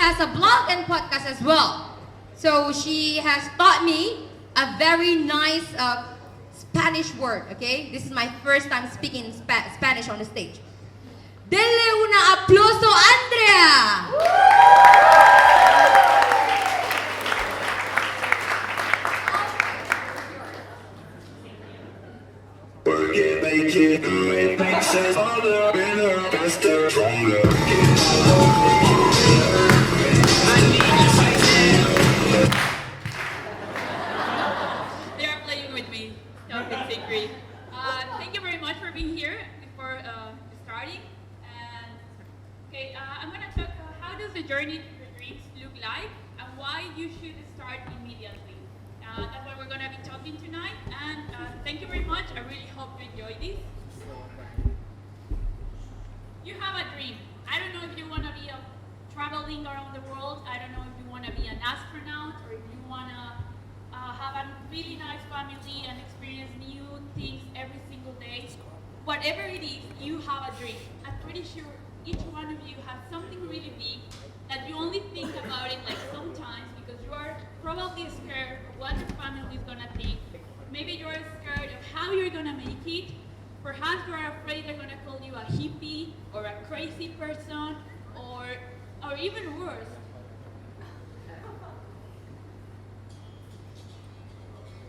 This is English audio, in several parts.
as a blog and podcast as well. So she has taught me a very nice Spanish word, okay? This is my first time speaking Spanish on the stage. Dele una aplauso, Andrea! Work it, make it, do it, make sense. Harder, better, faster, stronger. They are playing with me. Don't be secret. Thank you very much for being here before starting. And okay, I'm gonna talk. How does the journey to your dreams look like, and why you should start immediately? That's what we're gonna be talking tonight. And thank you very much. I really hope you enjoy this. You have a dream. I don't know if you wanna be traveling around the world. I don't know if you wanna be an astronaut or if you wanna have a really nice family and experience new things every single day. Whatever it is, you have a dream. I'm pretty sure each one of you has something really big that you only think about it like sometimes because you are probably scared of what your family is gonna think. Maybe you're scared of how you're gonna make it. Perhaps you are afraid they're gonna call you a hippie or a crazy person or even worse.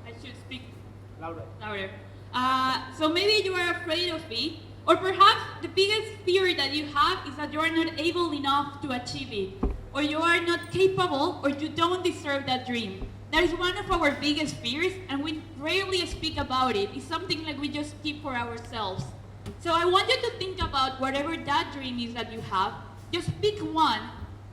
I should speak louder. So maybe you are afraid of it, or perhaps the biggest fear that you have is that you are not able enough to achieve it, or you are not capable, or you don't deserve that dream. That is one of our biggest fears, and we rarely speak about it. It's something like we just keep for ourselves. So I want you to think about whatever that dream is that you have. Just pick one,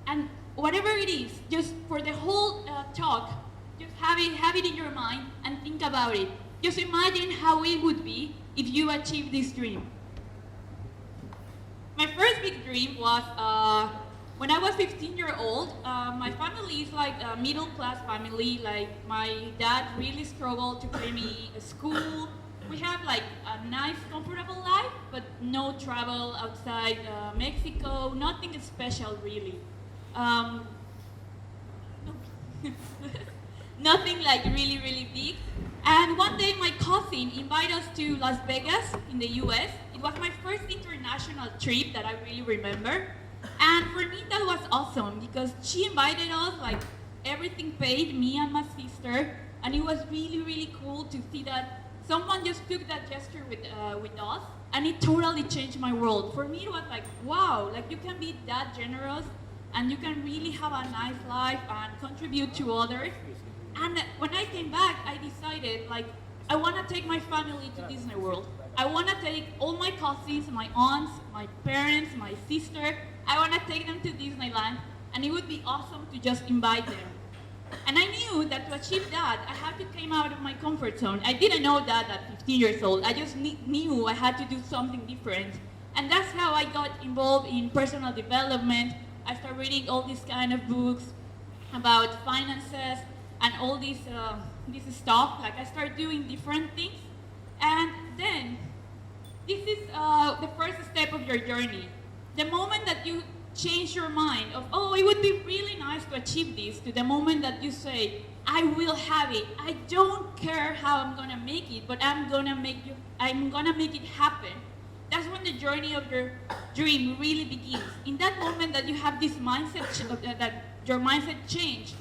and whatever it is, just for the whole talk, just have it in your mind and think about it. Just imagine how it would be if you achieved this dream. My first big dream was when I was 15-years old. My family is like a middle-class family. Like my dad really struggled to pay me a school. We have like a nice, comfortable life, but no travel outside Mexico. Nothing special really. Nothing like really, really big. And one day my cousin invited us to Las Vegas in the US. It was my first international trip that I really remember. And for me that was awesome because she invited us, like everything paid, me and my sister. And it was really, really cool to see that someone just took that gesture with us. And it totally changed my world. For me it was like, wow, like you can be that generous and you can really have a nice life and contribute to others. And when I came back, I decided, like, I want to take my family to Disney World. I want to take all my cousins, my aunts, my parents, my sister. I want to take them to Disneyland, and it would be awesome to just invite them. And I knew that to achieve that, I had to come out of my comfort zone. I didn't know that at 15 years old. I just knew I had to do something different. And that's how I got involved in personal development. I started reading all these kind of books about finances, and all this stuff. Like I started doing different things, and then this is the first step of your journey. The moment that you change your mind of, oh, it would be really nice to achieve this, to the moment that you say, I will have it. I don't care how I'm gonna make it, but I'm gonna make it happen. That's when the journey of your dream really begins. In that moment that you have this mindset, that your mindset change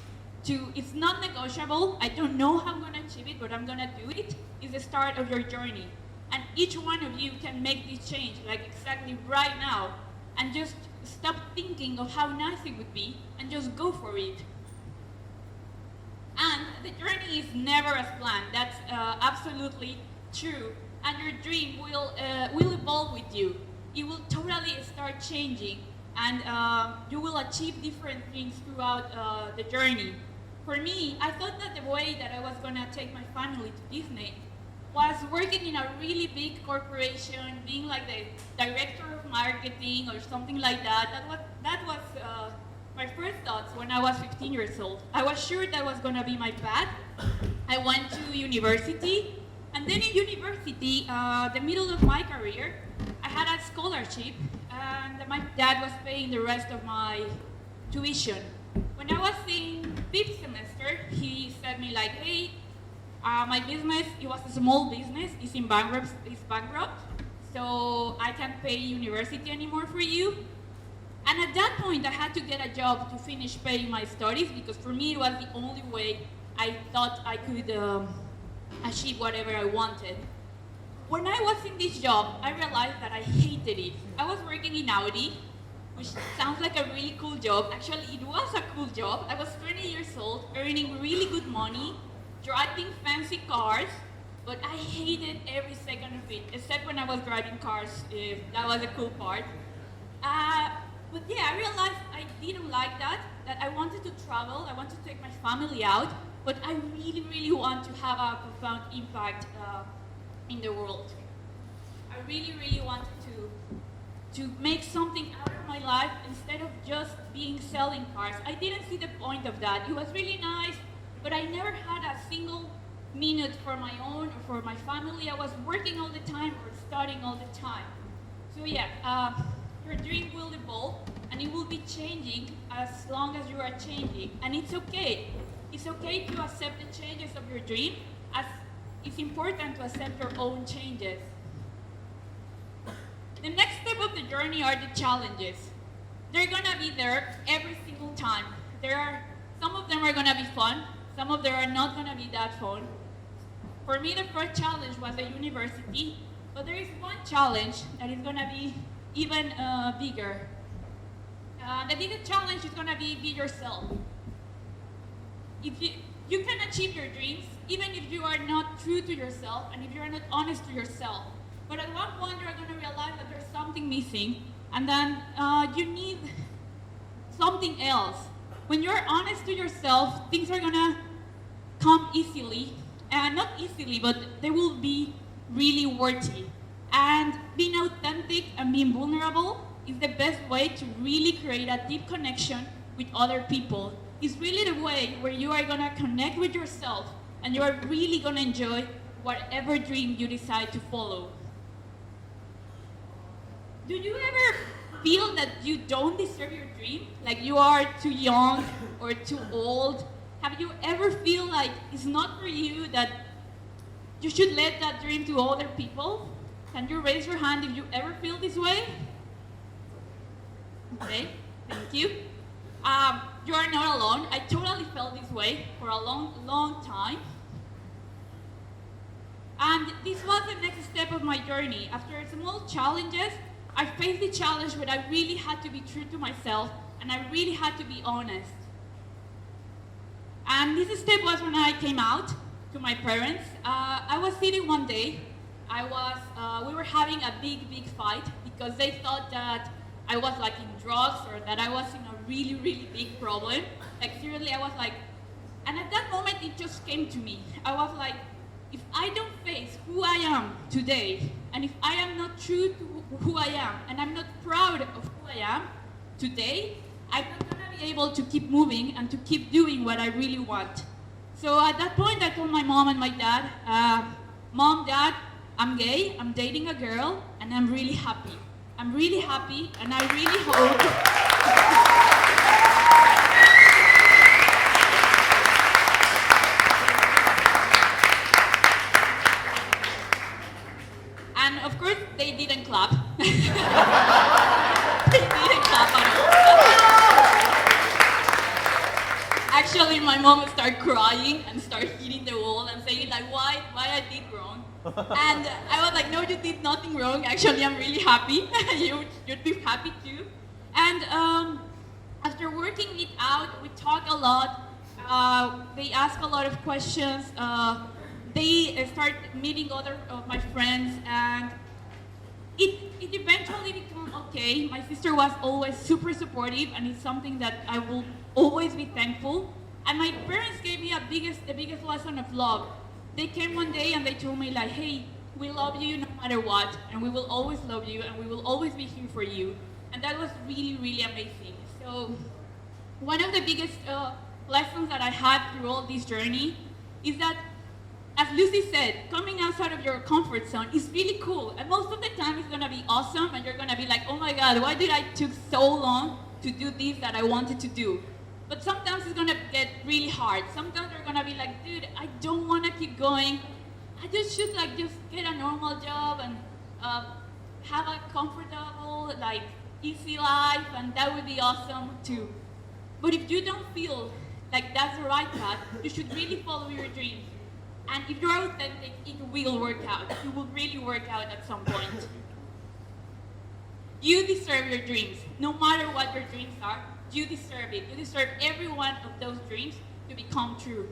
to it's not negotiable, I don't know how I'm gonna achieve it, but I'm gonna do it, is the start of your journey. And each one of you can make this change, like exactly right now, and just stop thinking of how nice it would be, and just go for it. And the journey is never as planned, that's absolutely true. And your dream will evolve with you. It will totally start changing, and you will achieve different things throughout the journey. For me, I thought that the way that I was gonna take my family to Disney was working in a really big corporation, being like the director of marketing or something like that. That was my first thoughts when I was 15 years old. I was sure that was gonna be my path. I went to university, and then in university, the middle of my career, I had a scholarship, and my dad was paying the rest of my tuition. when I was in 5th semester, he said me like, hey, my business, it was a small business, it's bankrupt, so I can't pay university anymore for you. And at that point, I had to get a job to finish paying my studies, because for me, it was the only way I thought I could achieve whatever I wanted. When I was in this job, I realized that I hated it. I was working in Audi, which sounds like a really cool job. Actually, it was a cool job. I was 20 years old, earning really good money, driving fancy cars, but I hated every second of it, except when I was driving cars. That was a cool part. But yeah, I realized I didn't like that I wanted to travel, I wanted to take my family out, but I really, really want to have a profound impact in the world. I really, really wanted to make something out of my life instead of just being selling cars. I didn't see the point of that. It was really nice, but I never had a single minute for my own or for my family. I was working all the time or studying all the time. So yeah, your dream will evolve and it will be changing as long as you are changing. And it's okay. It's okay to accept the changes of your dream, as it's important to accept your own changes. The next step of the journey are the challenges. They're gonna be there every single time. Some of them are gonna be fun, some of them are not gonna be that fun. For me, the first challenge was the university, but there is one challenge that is gonna be even bigger. The biggest challenge is gonna be yourself. If you can achieve your dreams, even if you are not true to yourself and if you are not honest to yourself. But at one point, you're gonna realize that there's something missing, and then you need something else. When you're honest to yourself, things are gonna come easily, and not easily, but they will be really worthy. And being authentic and being vulnerable is the best way to really create a deep connection with other people. It's really the way where you are gonna connect with yourself and you are really gonna enjoy whatever dream you decide to follow. Do you ever feel that you don't deserve your dream? Like you are too young or too old? Have you ever feel like it's not for you, that you should let that dream to other people? Can you raise your hand if you ever feel this way? Okay, thank you. You are not alone. I totally felt this way for a long, long time. And this was the next step of my journey. After small challenges, I faced the challenge where I really had to be true to myself and I really had to be honest. And this step was when I came out to my parents. I was sitting one day. We were having a big, big fight because they thought that I was like in drugs or that I was in a really, really big problem. Like seriously, I was like, and at that moment it just came to me. I was like, if I don't face who I am today, and if I am not true to who I am, and I'm not proud of who I am today, I'm not gonna be able to keep moving and to keep doing what I really want. So at that point I told my mom and my dad, Mom, Dad, I'm gay, I'm dating a girl, and I'm really happy. I'm really happy, and I really hope... And of course, they didn't clap. They didn't clap at all. Actually, my mom started crying and started hitting the wall and saying like, why I did wrong. And I was like, no, you did nothing wrong. Actually, I'm really happy. You'd be happy too. And after working it out, we talked a lot. They asked a lot of questions. They started meeting other of my friends, and it eventually became okay. My sister was always super supportive, and it's something that I will always be thankful. And my parents gave me the biggest lesson of love. They came one day and they told me like, hey, we love you no matter what, and we will always love you, and we will always be here for you. And that was really, really amazing. So one of the biggest lessons that I had through all this journey is that, as Lucy said, coming outside of your comfort zone is really cool. And most of the time it's gonna be awesome, and you're gonna be like, oh my God, why did I took so long to do this that I wanted to do? But sometimes it's gonna get really hard. Sometimes you're gonna be like, dude, I don't wanna keep going. I just should like just get a normal job and have a comfortable, like easy life, and that would be awesome too. But if you don't feel like that's the right path, you should really follow your dreams. And if you're authentic, it will work out. It will really work out at some point. You deserve your dreams. No matter what your dreams are, you deserve it. You deserve every one of those dreams to become true.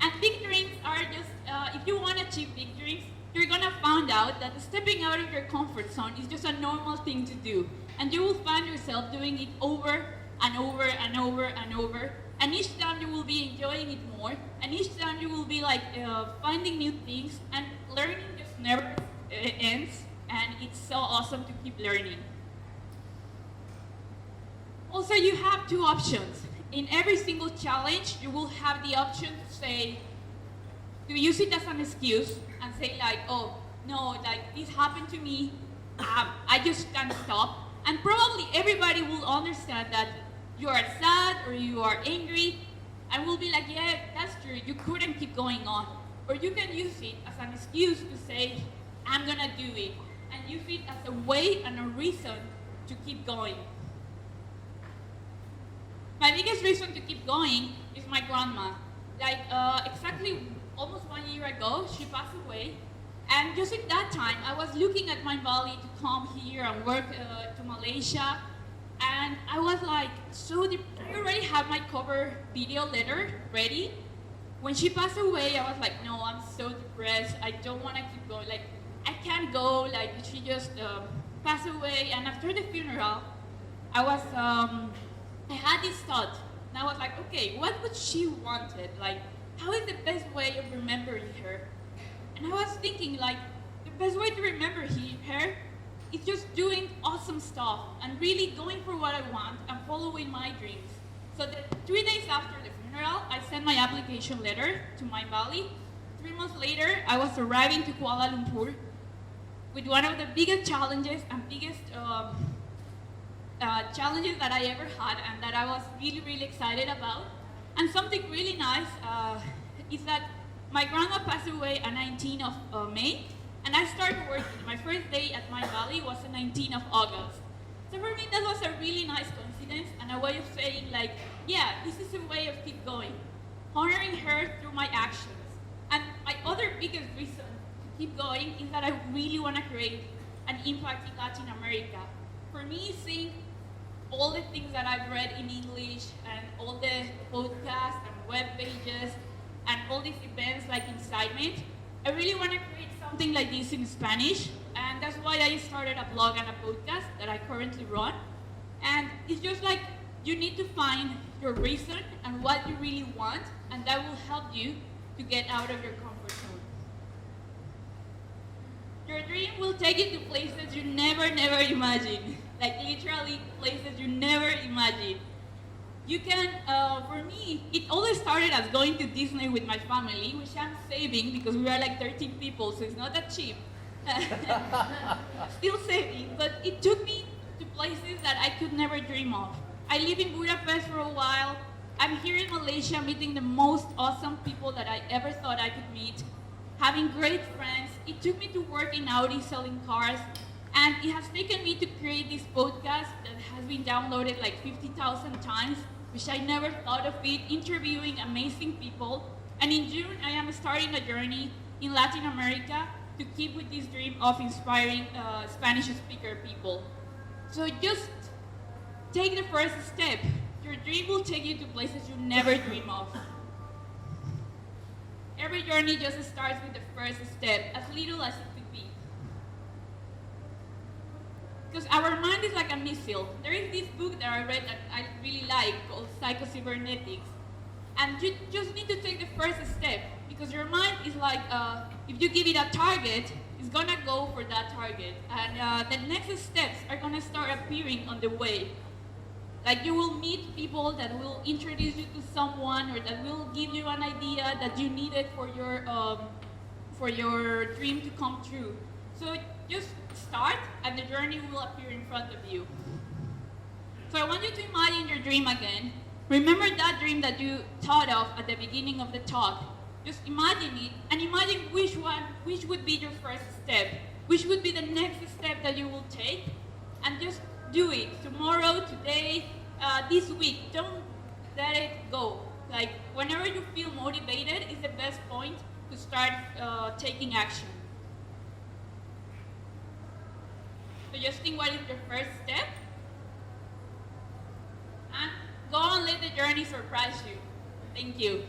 And big dreams are just, if you want to achieve big dreams, you're going to find out that stepping out of your comfort zone is just a normal thing to do. And you will find yourself doing it over and over and over and over. And each time you will be enjoying it more. And each time you will be like finding new things, and learning just never ends. And it's so awesome to keep learning. Also, you have two options. In every single challenge, you will have the option to say, to use it as an excuse and say like, oh, no, like this happened to me, I just can't stop. And probably everybody will understand that you are sad or you are angry, and will be like, yeah, that's true, you couldn't keep going on. Or you can use it as an excuse to say, I'm gonna do it, and use it as a way and a reason to keep going. My biggest reason to keep going is my grandma. Like exactly almost 1 year ago, she passed away. And just in that time, I was looking at my Bali to come here and work to Malaysia. And I was like, I already have my cover video letter ready. When she passed away, I was like, no, I'm so depressed. I don't want to keep going. Like, I can't go. Like, she just passed away. And after the funeral, I had this thought, and I was like, okay, what would she wanted? Like, how is the best way of remembering her? And I was thinking, like, the best way to remember her is just doing awesome stuff and really going for what I want and following my dreams. So 3 days after the funeral, I sent my application letter to my Bali. 3 months later, I was arriving to Kuala Lumpur with one of the biggest challenges and biggest challenges that I ever had, and that I was really, really excited about. And something really nice is that my grandma passed away on 19th of May, and I started working. My first day at my Bali was the 19th of August. So for me, that was a really nice coincidence and a way of saying like, yeah, this is a way of keep going, honoring her through my actions. And my other biggest reason to keep going is that I really want to create an impact in Latin America. For me, seeing all the things that I've read in English and all the podcasts and web pages and all these events like Incitement, I really want to create something like this in Spanish, and that's why I started a blog and a podcast that I currently run. And it's just like you need to find your reason and what you really want, and that will help you to get out of your comfort zone. Your dream will take you to places you never imagined. Like literally places you never imagined. You can, for me, it always started as going to Disney with my family, which I'm saving because we are like 13 people, so it's not that cheap. Still saving, but it took me to places that I could never dream of. I lived in Budapest for a while. I'm here in Malaysia meeting the most awesome people that I ever thought I could meet, having great friends. It took me to work in Audi selling cars. And it has taken me to create this podcast that has been downloaded like 50,000 times, which I never thought of it, interviewing amazing people. And in June, I am starting a journey in Latin America to keep with this dream of inspiring Spanish speaker people. So just take the first step. Your dream will take you to places you never dream of. Every journey just starts with the first step, as little as it could be. Because our mind is like a missile. There is this book that I read that I really like called Psycho-Cybernetics. And you just need to take the first step, because your mind is like, if you give it a target, it's gonna go for that target. And the next steps are gonna start appearing on the way. Like you will meet people that will introduce you to someone, or that will give you an idea that you needed for your dream to come true. So just start, and the journey will appear in front of you. So I want you to imagine your dream again. Remember that dream that you thought of at the beginning of the talk. Just imagine it and imagine which would be your first step, which would be the next step that you will take, and just do it tomorrow, today, this week. Don't let it go. Like whenever you feel motivated is the best point to start taking action. So just think what is your first step, and go and let the journey surprise you. Thank you.